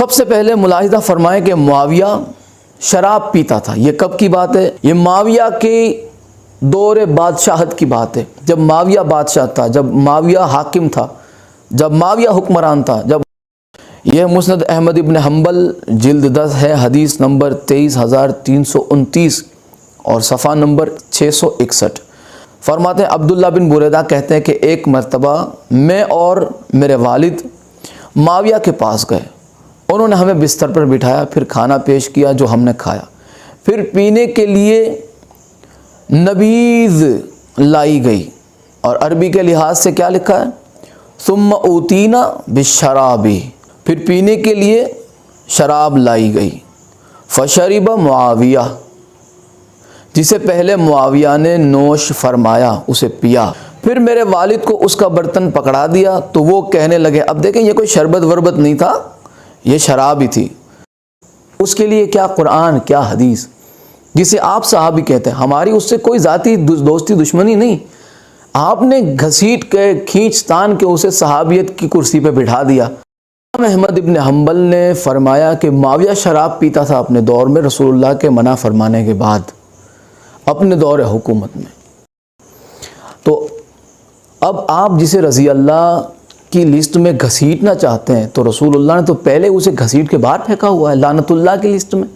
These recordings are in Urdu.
سب سے پہلے ملاحظہ فرمائیں کہ معاویہ شراب پیتا تھا۔ یہ کب کی بات ہے؟ یہ معاویہ کی دور بادشاہت کی بات ہے، جب معاویہ بادشاہ تھا، جب معاویہ حاکم تھا، جب معاویہ حکمران تھا۔ جب یہ مسند احمد ابن حنبل جلد 10 ہے، حدیث نمبر 23,329 اور صفحہ نمبر 661۔ فرماتے ہیں عبداللہ بن بریدہ کہتے ہیں کہ ایک مرتبہ میں اور میرے والد معاویہ کے پاس گئے، انہوں نے ہمیں بستر پر بٹھایا، پھر کھانا پیش کیا جو ہم نے کھایا، پھر پینے کے لیے نبیذ لائی گئی، اور عربی کے لحاظ سے کیا لکھا ہے؟ ثم اوتینا بالشراب، پھر پینے کے لیے شراب لائی گئی۔ فشرب معاویہ، جسے پہلے معاویہ نے نوش فرمایا، اسے پیا۔ پھر میرے والد کو اس کا برتن پکڑا دیا تو وہ کہنے لگے، اب دیکھیں یہ کوئی شربت وربت نہیں تھا، یہ شراب ہی تھی۔ اس کے لیے کیا قرآن، کیا حدیث، جسے آپ صحابی کہتے ہیں۔ ہماری اس سے کوئی ذاتی دوستی دشمنی نہیں، آپ نے گھسیٹ کے کھینچ تان کے اسے صحابیت کی کرسی پہ بٹھا دیا۔ احمد ابن حنبل نے فرمایا کہ معاویہ شراب پیتا تھا اپنے دور میں، رسول اللہ کے منع فرمانے کے بعد، اپنے دور حکومت میں۔ تو اب آپ جسے رضی اللہ کی لسٹ میں گھسیٹنا چاہتے ہیں، تو رسول اللہ نے تو پہلے اسے گھسیٹ کے باہر پھینکا ہوا ہے لعنت اللہ کی لسٹ میں۔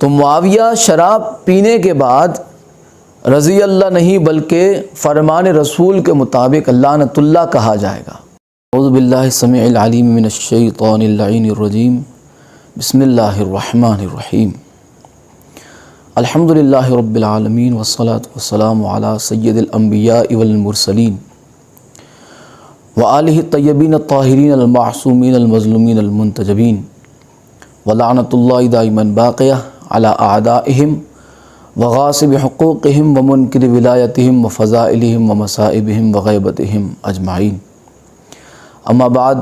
تو معاویہ شراب پینے کے بعد رضی اللہ نہیں بلکہ فرمان رسول کے مطابق لعنت اللہ کہا جائے گا۔ اعوذ باللہ السمیع العلیم من الشیطان اللعین الرجیم، بسم اللہ الرحمن الرحیم۔ الحمدللہ رب العالمین والصلاة والسلام علی سید الانبیاء والمرسلین وآلہ الطیبین الطاہرین المعصومین المظلومین المنتجبین، ولعنۃ اللہ دائما باقیہ علی اعدائہم وغاصب حقوقہم ومنکر ولایتہم وفضائلہم ومصائبہم وغیبتہم اجمعین۔ اما بعد،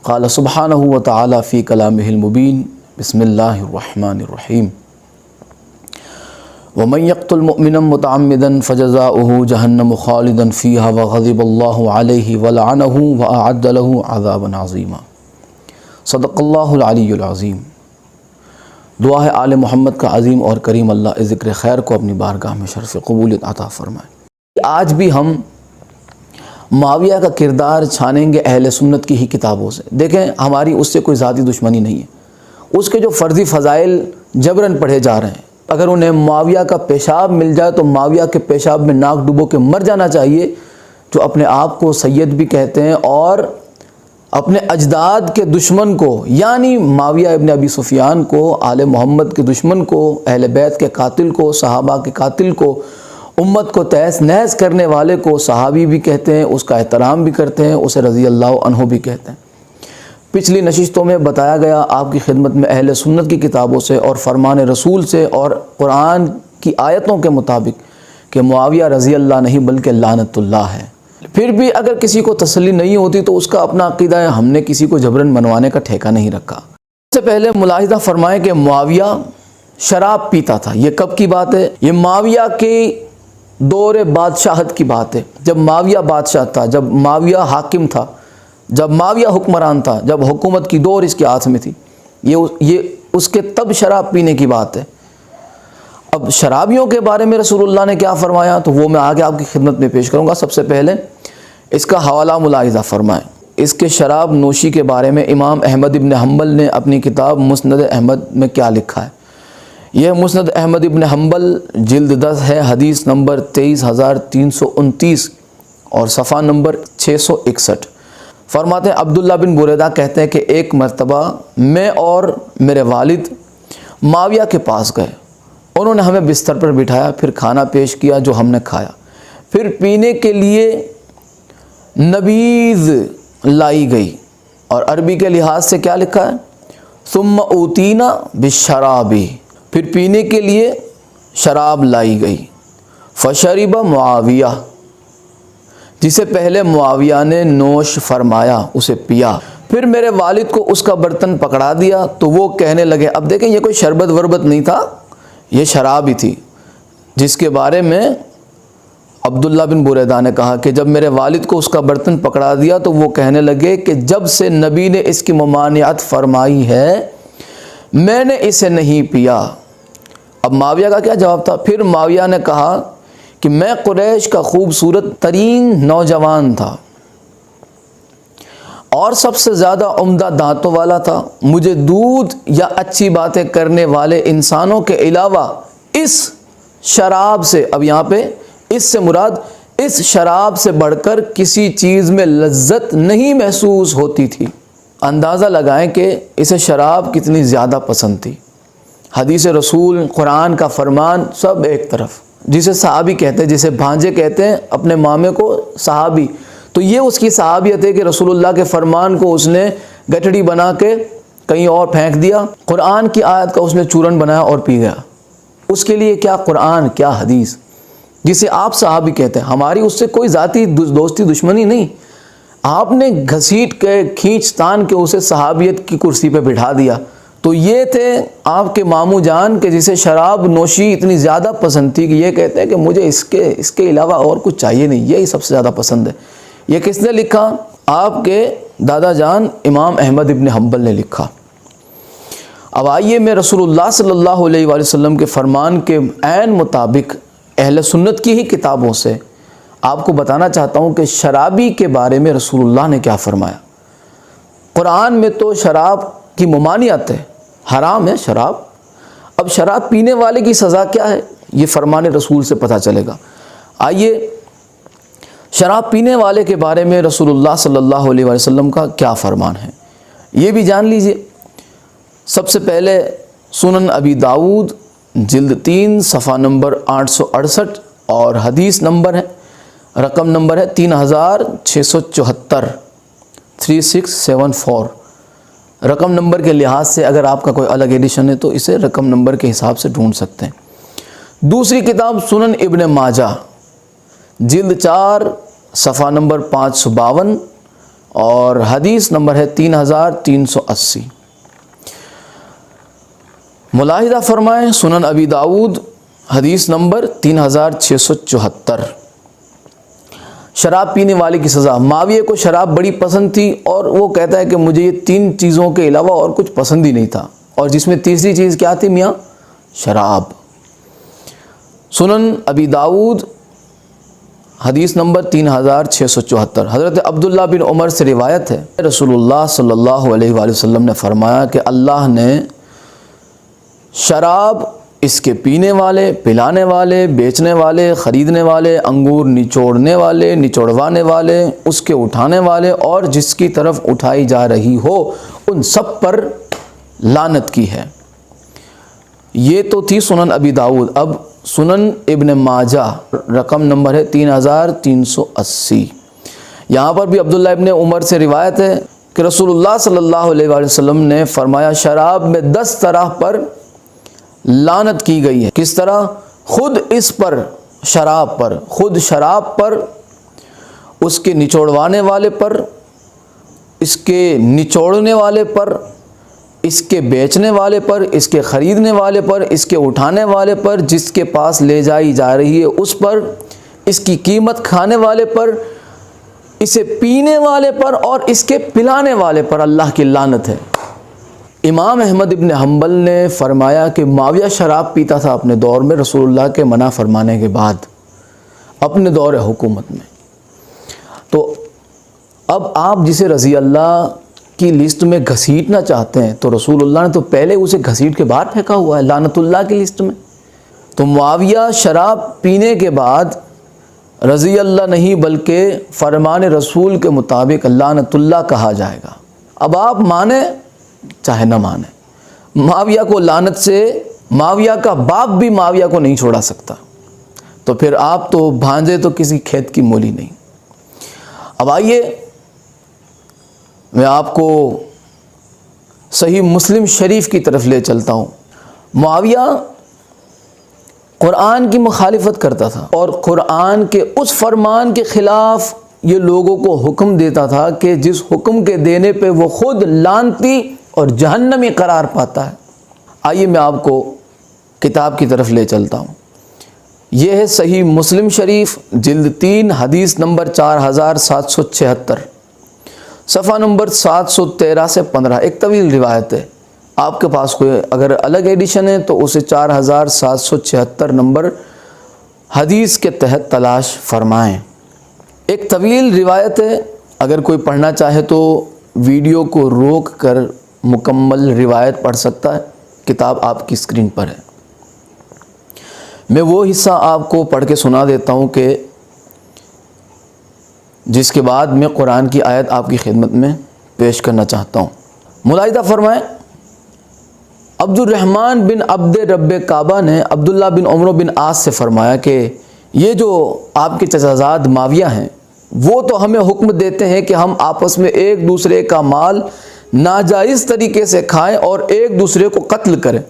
قال سبحانہ وتعالی فی کلامہ المبین، بسم اللہ الرحمن الرحیم۔ ومن يقتل مؤمنا متعمدا فجزاؤه جہنم خالدا فیہا وغضب اللہ علیہ ولعنہ واعد له عذابا عظیما۔ صدق اللہ العلی العظیم۔ دعا ہے آل محمد کا عظیم اور کریم اللہ ذکر خیر کو اپنی بارگاہ میں شرف قبولیت عطا فرمائے۔ آج بھی ہم معاویہ کا کردار چھانیں گے اہل سنت کی ہی کتابوں سے۔ دیکھیں ہماری اس سے کوئی ذاتی دشمنی نہیں ہے، اس کے جو فرضی فضائل جبراً پڑھے جا رہے ہیں، اگر انہیں معاویہ کا پیشاب مل جائے تو معاویہ کے پیشاب میں ناک ڈبو کے مر جانا چاہیے، جو اپنے آپ کو سید بھی کہتے ہیں اور اپنے اجداد کے دشمن کو، یعنی معاویہ ابن ابی سفیان کو، آل محمد کے دشمن کو، اہل بیت کے قاتل کو، صحابہ کے قاتل کو، امت کو تہس نہس کرنے والے کو صحابی بھی کہتے ہیں، اس کا احترام بھی کرتے ہیں، اسے رضی اللہ عنہ بھی کہتے ہیں۔ پچھلی نشستوں میں بتایا گیا آپ کی خدمت میں اہل سنت کی کتابوں سے اور فرمان رسول سے اور قرآن کی آیتوں کے مطابق کہ معاویہ رضی اللہ نہیں بلکہ لعنت اللہ ہے۔ پھر بھی اگر کسی کو تسلی نہیں ہوتی تو اس کا اپنا عقیدہ ہے، ہم نے کسی کو جبراً منوانے کا ٹھیکہ نہیں رکھا۔ اس سے پہلے ملاحظہ فرمائیں کہ معاویہ شراب پیتا تھا۔ یہ کب کی بات ہے؟ یہ معاویہ کی دور بادشاہت کی بات ہے، جب معاویہ بادشاہ تھا، جب معاویہ حاکم تھا، جب معاویہ حکمران تھا، جب حکومت کی دور اس کے ہاتھ میں تھی۔ یہ اس کے تب شراب پینے کی بات ہے۔ اب شرابیوں کے بارے میں رسول اللہ نے کیا فرمایا تو وہ میں آگے آپ کی خدمت میں پیش کروں گا۔ سب سے پہلے اس کا حوالہ ملاحظہ فرمائیں۔ اس کے شراب نوشی کے بارے میں امام احمد ابن حنبل نے اپنی کتاب مسند احمد میں کیا لکھا ہے۔ یہ مسند احمد ابن حنبل جلد 10 ہے، حدیث نمبر 23,329 اور صفحہ نمبر 661۔ فرماتے ہیں عبداللہ بن بریدہ کہتے ہیں کہ ایک مرتبہ میں اور میرے والد معاویہ کے پاس گئے، انہوں نے ہمیں بستر پر بٹھایا، پھر کھانا پیش کیا جو ہم نے کھایا، پھر پینے کے لیے نبیذ لائی گئی، اور عربی کے لحاظ سے کیا لکھا ہے؟ ثم اوتینا بالشراب، پھر پینے کے لیے شراب لائی گئی۔ فشرب معاویہ، جسے پہلے معاویہ نے نوش فرمایا، اسے پیا۔ پھر میرے والد کو اس کا برتن پکڑا دیا تو وہ کہنے لگے، اب دیکھیں یہ کوئی شربت وربت نہیں تھا، یہ شراب ہی تھی، جس کے بارے میں عبداللہ بن بریدہ نے کہا کہ جب میرے والد کو اس کا برتن پکڑا دیا تو وہ کہنے لگے کہ جب سے نبی نے اس کی ممانعت فرمائی ہے میں نے اسے نہیں پیا۔ اب معاویہ کا کیا جواب تھا؟ پھر معاویہ نے کہا کہ میں قریش کا خوبصورت ترین نوجوان تھا اور سب سے زیادہ عمدہ دانتوں والا تھا، مجھے دودھ یا اچھی باتیں کرنے والے انسانوں کے علاوہ اس شراب سے، اب یہاں پہ اس سے مراد اس شراب سے بڑھ کر کسی چیز میں لذت نہیں محسوس ہوتی تھی۔ اندازہ لگائیں کہ اسے شراب کتنی زیادہ پسند تھی۔ حدیث رسول، قرآن کا فرمان، سب ایک طرف، جسے صحابی کہتے ہیں، جسے بھانجے کہتے ہیں اپنے مامے کو صحابی، تو یہ اس کی صحابیت ہے کہ رسول اللہ کے فرمان کو اس نے گٹھڑی بنا کے کہیں اور پھینک دیا، قرآن کی آیت کا اس نے چورن بنایا اور پی گیا۔ اس کے لیے کیا قرآن، کیا حدیث، جسے آپ صحابی کہتے ہیں۔ ہماری اس سے کوئی ذاتی دوستی دشمنی نہیں، آپ نے گھسیٹ کے کھینچ تان کے اسے صحابیت کی کرسی پہ بٹھا دیا۔ تو یہ تھے آپ کے ماموں جان کہ جسے شراب نوشی اتنی زیادہ پسند تھی کہ یہ کہتے ہیں کہ مجھے اس کے علاوہ اور کچھ چاہیے نہیں، یہی سب سے زیادہ پسند ہے۔ یہ کس نے لکھا؟ آپ کے دادا جان امام احمد ابن حنبل نے لکھا۔ اب آئیے میں رسول اللہ صلی اللہ علیہ وآلہ وسلم کے فرمان کے عین مطابق اہل سنت کی ہی کتابوں سے آپ کو بتانا چاہتا ہوں کہ شرابی کے بارے میں رسول اللہ نے کیا فرمایا۔ قرآن میں تو شراب کی ممانعت ہے، حرام ہے شراب۔ اب شراب پینے والے کی سزا کیا ہے یہ فرمان رسول سے پتہ چلے گا۔ آئیے شراب پینے والے کے بارے میں رسول اللہ صلی اللہ علیہ وآلہ وسلم کا کیا فرمان ہے یہ بھی جان لیجئے۔ سب سے پہلے سنن ابی داؤد جلد 3 صفحہ نمبر 868 اور حدیث نمبر ہے، رقم نمبر ہے 3674 3674۔ رقم نمبر کے لحاظ سے اگر آپ کا کوئی الگ ایڈیشن ہے تو اسے رقم نمبر کے حساب سے ڈھونڈ سکتے ہیں۔ دوسری کتاب سنن ابن ماجہ جلد 4 صفحہ نمبر 552 اور حدیث نمبر ہے 3380۔ ملاحظہ فرمائیں سنن ابی داؤد حدیث نمبر 3674۔ شراب پینے والے کی سزا۔ معاویہ کو شراب بڑی پسند تھی اور وہ کہتا ہے کہ مجھے یہ 3 چیزوں کے علاوہ اور کچھ پسند ہی نہیں تھا، اور جس میں تیسری چیز کیا تھی میاں؟ شراب۔ سنن ابی داؤد حدیث نمبر 3674۔ حضرت عبداللہ بن عمر سے روایت ہے، رسول اللہ صلی اللہ علیہ وآلہ وسلم نے فرمایا کہ اللہ نے شراب، اس کے پینے والے، پلانے والے، بیچنے والے، خریدنے والے، انگور نچوڑنے والے، نچوڑوانے والے، اس کے اٹھانے والے اور جس کی طرف اٹھائی جا رہی ہو، ان سب پر لعنت کی ہے۔ یہ تو تھی سنن ابی داؤد۔ اب سنن ابن ماجہ رقم نمبر ہے 3380۔ یہاں پر بھی عبداللہ ابن عمر سے روایت ہے کہ رسول اللہ صلی اللہ علیہ وآلہ وسلم نے فرمایا شراب میں 10 طرح پر لعنت کی گئی ہے۔ کس طرح؟ خود اس پر، شراب پر، خود شراب پر، اس کے نچوڑوانے والے پر، اس کے نچوڑنے والے پر، اس کے بیچنے والے پر، اس کے خریدنے والے پر، اس کے اٹھانے والے پر، جس کے پاس لے جائی جا رہی ہے اس پر، اس کی قیمت کھانے والے پر، اسے پینے والے پر اور اس کے پلانے والے پر اللہ کی لعنت ہے۔ امام احمد ابن حنبل نے فرمایا کہ معاویہ شراب پیتا تھا اپنے دور میں، رسول اللہ کے منع فرمانے کے بعد، اپنے دور حکومت میں۔ تو اب آپ جسے رضی اللہ کی لسٹ میں گھسیٹنا چاہتے ہیں تو رسول اللہ نے تو پہلے اسے گھسیٹ کے باہر پھینکا ہوا ہے لعنت اللہ کی لسٹ میں۔ تو معاویہ شراب پینے کے بعد رضی اللہ نہیں بلکہ فرمان رسول کے مطابق لعنت اللہ کہا جائے گا۔ اب آپ مانیں چاہے نہ مانیں، معاویہ کو لعنت سے معاویہ کا باپ بھی معاویہ کو نہیں چھوڑا سکتا، تو پھر آپ تو بھانجے تو کسی کھیت کی مولی نہیں۔ اب آئیے میں آپ کو صحیح مسلم شریف کی طرف لے چلتا ہوں۔ معاویہ قرآن کی مخالفت کرتا تھا اور قرآن کے اس فرمان کے خلاف یہ لوگوں کو حکم دیتا تھا کہ جس حکم کے دینے پہ وہ خود لعنتی اور جہنمی قرار پاتا ہے۔ آئیے میں آپ کو کتاب کی طرف لے چلتا ہوں۔ یہ ہے صحیح مسلم شریف جلد 3 حدیث نمبر 4776، صفحہ نمبر 713 سے 15۔ ایک طویل روایت ہے، آپ کے پاس کوئی اگر الگ ایڈیشن ہے تو اسے 4776 نمبر حدیث کے تحت تلاش فرمائیں۔ ایک طویل روایت ہے، اگر کوئی پڑھنا چاہے تو ویڈیو کو روک کر مکمل روایت پڑھ سکتا ہے، کتاب آپ کی اسکرین پر ہے۔ میں وہ حصہ آپ کو پڑھ کے سنا دیتا ہوں کہ جس کے بعد میں قرآن کی آیت آپ کی خدمت میں پیش کرنا چاہتا ہوں۔ ملاحظہ فرمائیں، عبد الرحمن بن عبد رب کعبہ نے عبداللہ بن عمرو بن عاص سے فرمایا کہ یہ جو آپ کے چچا زاد معاویہ ہیں وہ تو ہمیں حکم دیتے ہیں کہ ہم آپس میں ایک دوسرے کا مال ناجائز طریقے سے کھائیں اور ایک دوسرے کو قتل کریں۔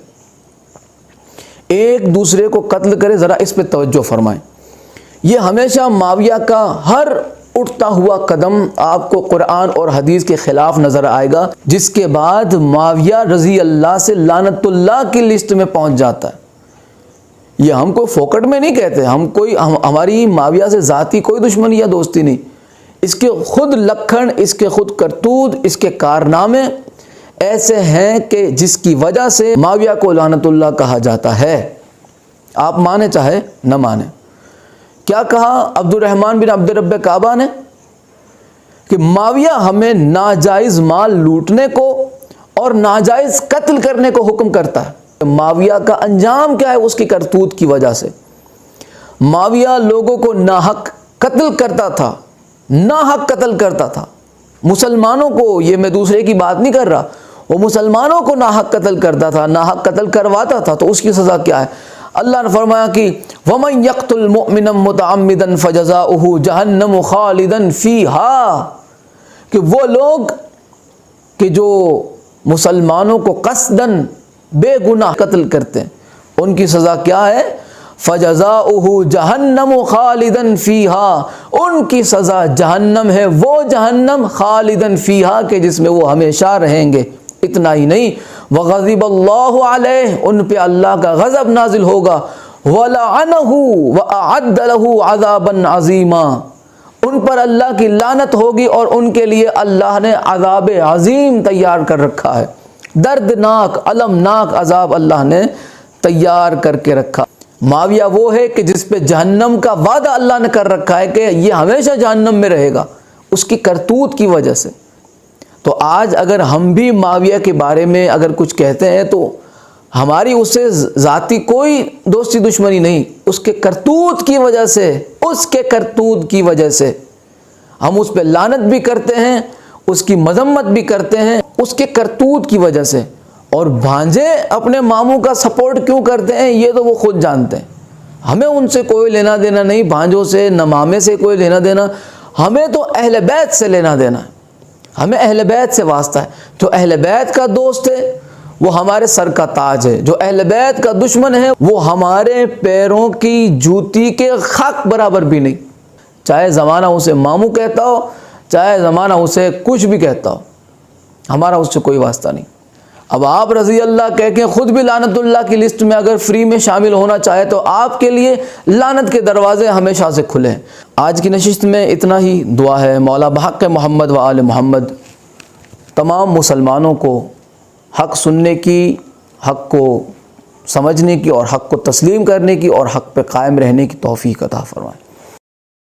ایک دوسرے کو قتل کریں، ذرا اس پہ توجہ فرمائیں۔ یہ ہمیشہ معاویہ کا ہر اٹھتا ہوا قدم آپ کو قرآن اور حدیث کے خلاف نظر آئے گا، جس کے بعد معاویہ رضی اللہ سے لعنت اللہ کی لسٹ میں پہنچ جاتا ہے۔ یہ ہم کوئی فوکٹ میں نہیں کہتے، ہماری معاویہ سے ذاتی کوئی دشمنی یا دوستی نہیں، اس کے خود لکھن، اس کے خود کرتوت، اس کے کارنامے ایسے ہیں کہ جس کی وجہ سے معاویہ کو لعنت اللہ کہا جاتا ہے، آپ مانے چاہے نہ مانے۔ کیا کہا عبد الرحمن بن عبد رب کعبہ نے کہ معاویہ ہمیں ناجائز مال لوٹنے کو اور ناجائز قتل کرنے کو حکم کرتا ہے۔ معاویہ کا انجام کیا ہے؟ اس کی کرتوت کی وجہ سے معاویہ لوگوں کو ناحق قتل کرتا تھا، ناحق قتل کرتا تھا مسلمانوں کو۔ یہ میں دوسرے کی بات نہیں کر رہا، وہ مسلمانوں کو ناحق قتل کرتا تھا، ناحق قتل کرواتا تھا۔ تو اس کی سزا کیا ہے؟ اللہ نے فرمایا کہ وَمَن يَقْتُلْ مُؤْمِنًا مُتَعَمِّدًا فَجَزَاؤُهُ جَهَنَّمُ خَالِدًا فِيهَا، کہ وہ لوگ کہ جو مسلمانوں کو قصداً بے گناہ قتل کرتے ہیں، ان کی سزا کیا ہے؟ فَجَزَاؤُهُ جَهَنَّمُ خَالِدًا فِيهَا، ان کی سزا جہنم ہے، وہ جہنم خالداً فِيهَا کہ جس میں وہ ہمیشہ رہیں گے۔ اتنا ہی نہیں، وَغَضِبَ اللَّهُ عَلَيْهِ، ان پہ اللہ کا غضب نازل ہوگا، وَلَعَنَهُ وَأَعَدَّ لَهُ عَذَابًا عَظِيمًا، ان پر اللہ کی لعنت ہوگی اور ان کے لیے اللہ نے عذاب عظیم تیار کر رکھا ہے، دردناک المناک عذاب اللہ نے تیار کر کے رکھا۔ معاویہ وہ ہے کہ جس پہ جہنم کا وعدہ اللہ نے کر رکھا ہے کہ یہ ہمیشہ جہنم میں رہے گا، اس کی کرتوت کی وجہ سے۔ تو آج اگر ہم بھی معاویہ کے بارے میں اگر کچھ کہتے ہیں تو ہماری اس سے ذاتی کوئی دوستی دشمنی نہیں، اس کے کرتوت کی وجہ سے، اس کے کرتوت کی وجہ سے ہم اس پہ لعنت بھی کرتے ہیں، اس کی مذمت بھی کرتے ہیں، اس کے کرتوت کی وجہ سے۔ اور بھانجے اپنے ماموں کا سپورٹ کیوں کرتے ہیں یہ تو وہ خود جانتے ہیں، ہمیں ان سے کوئی لینا دینا نہیں، بھانجوں سے نہ مامے سے کوئی لینا دینا، ہمیں تو اہل بیت سے لینا دینا ہے، ہمیں اہل بیت سے واسطہ ہے۔ جو اہل بیت کا دوست ہے وہ ہمارے سر کا تاج ہے، جو اہل بیت کا دشمن ہے وہ ہمارے پیروں کی جوتی کے خاک برابر بھی نہیں، چاہے زمانہ اسے ماموں کہتا ہو، چاہے زمانہ اسے کچھ بھی کہتا ہو، ہمارا اس سے کوئی واسطہ نہیں۔ اب آپ رضی اللہ کہہ کے خود بھی لعنت اللہ کی لسٹ میں اگر فری میں شامل ہونا چاہے تو آپ کے لیے لعنت کے دروازے ہمیشہ سے کھلے ہیں۔ آج کی نشست میں اتنا ہی، دعا ہے مولا بحق محمد و آل محمد تمام مسلمانوں کو حق سننے کی، حق کو سمجھنے کی اور حق کو تسلیم کرنے کی اور حق پہ قائم رہنے کی توفیق عطا فرمائے۔